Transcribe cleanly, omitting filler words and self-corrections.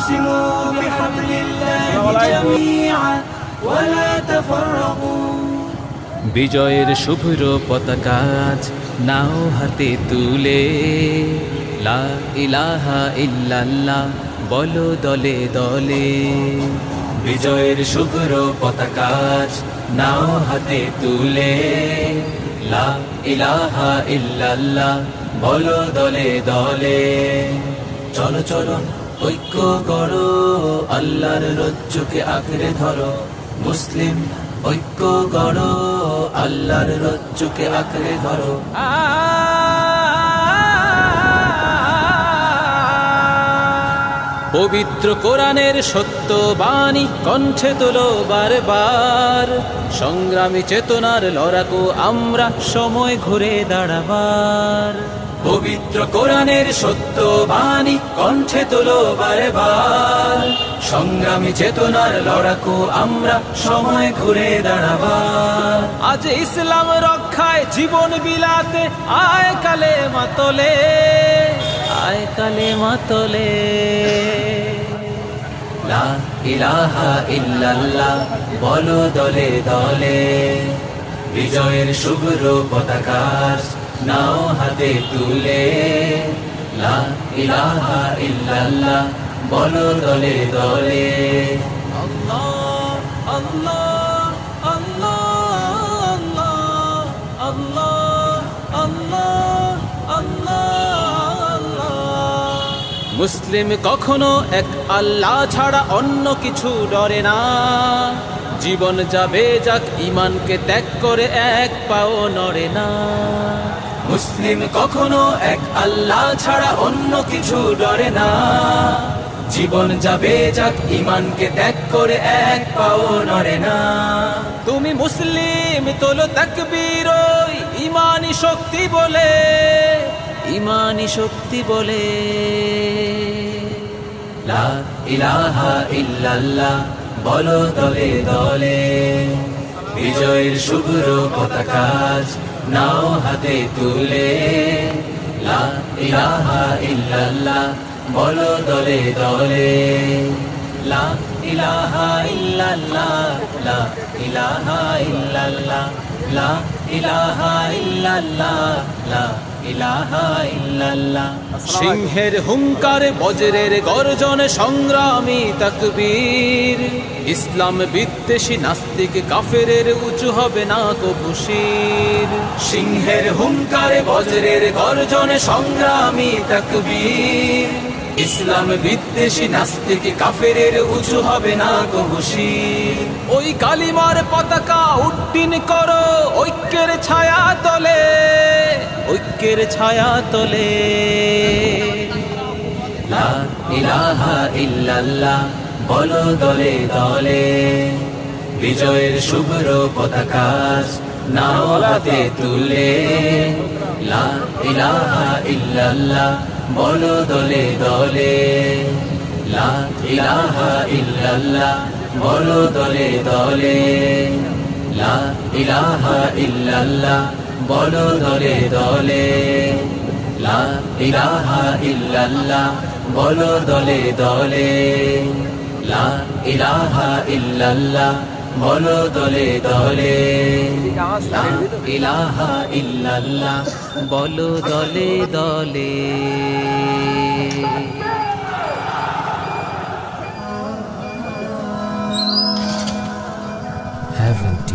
واعتصموا بحبل الله جميعا ولا تفرقوا বিজয়ের শুভ্র পতাকা আজ নাও হাতে তুলে লা ইলাহা ইল্লাল্লাহ বলো দলে দলে বিজয়ের শুভ্র পতাকা আজ নাও হাতে তুলে লা ইলাহা ইল্লাল্লাহ বলো দলে দলে চলো চলো ঐক্য করো আল্লাহর রজ্জুকে আঁকড়ে ধরো মুসলিম ঐক্য করো আল্লাহর রজ্জুকে আঁকড়ে ধরো পবিত্র কোরআনের সত্য বাণী কণ্ঠে তোলো বারবার সংগ্রামী চেতনার লড়াকু আমরা সময় ঘুরে দাঁড়াবার পবিত্র কোরআনের সত্য বাণী কণ্ঠে তোলো বারবার সংগ্রামী চেতনার লড়াকু আমরা সময় ঘুরে দাঁড়াবার আজ ইসলাম রক্ষায় জীবন বিলাতে আয় কালেমা তোলে আয় কালেমা তোলে লা ইলাহা ইল্লাল্লাহ বলো দলে দলে বিজয়ের শুভ্র পতাকা নাও হাতে তুলে লা ইলাহা ইল্লাল্লাহ বলো দলে দলে আল্লাহ আল্লাহ আল্লাহ আল্লাহ আল্লাহ আল্লাহ মুসলিম কখনো এক আল্লাহ ছাড়া অন্য কিছু ডরে না জীবন যাবে যাক ঈমানকে ত্যাগ করে এক পাও নড়ে না মুসলিম কখনো এক আল্লাহ ছাড়া অন্য কিছু ডরে না জীবন যাবে যাক ঈমানকে ত্যাগ করে এক পাও নড়ে না তুমি মুসলিম তোলো তাকবীর ওই ঈমানি শক্তি বলে ঈমানি শক্তি বলে লা ইলাহা ইল্লাল্লাহ বলো দলে দলে বিজয়ের শুভ্র পতাকা নাও হাতে তুলে লা ইলাহা ইল্লাল্লাহ বলো দলে দলে লা ইলাহা ইল্লাল্লাহ লা ইলাহা ইল্লাল্লাহ লা ইলাহা ইল্লাল্লাহ লা ইলাহা ইল্লাল্লাহ সিংহের হুঙ্কার বজ্রের গর্জন সংগ্রামী তাকবীর ইসলাম বিদ্বেষী নাস্তিক কাফেরের উঁচু হবে না কবু শির সিংহের হুঙ্কার বজ্রের গর্জন সংগ্রামী তাকবীর ইসলাম বিদ্বেষী নাস্তিক কাফেরের উঁচু হবে না কবু শির ওই কালিমার পতাকা উড্ডীন করো ঐক্যের ছায়া তলে ঐক্যের ছায়া তলে লা ইলাহা ইল্লাল্লাহ বলো দলে দলে বিজয়ের শুভ্র পতাকা নাও হাতে তুলে লা ইলাহা ইল্লাল্লাহ বলো দলে দলে লা ইলাহা ইল্লাল্লাহ বলো দলে দলে লা ইলাহা ইল্লাল্লাহ বলো দলে দলে লা ইলাহা ইল্লাল্লাহ বলো দলে দলে লা ইলাহা ইল্লাল্লাহ বলো দলে দলে লা ইলাহা ইল্লাল্লাহ বলো দলে দলে Heaven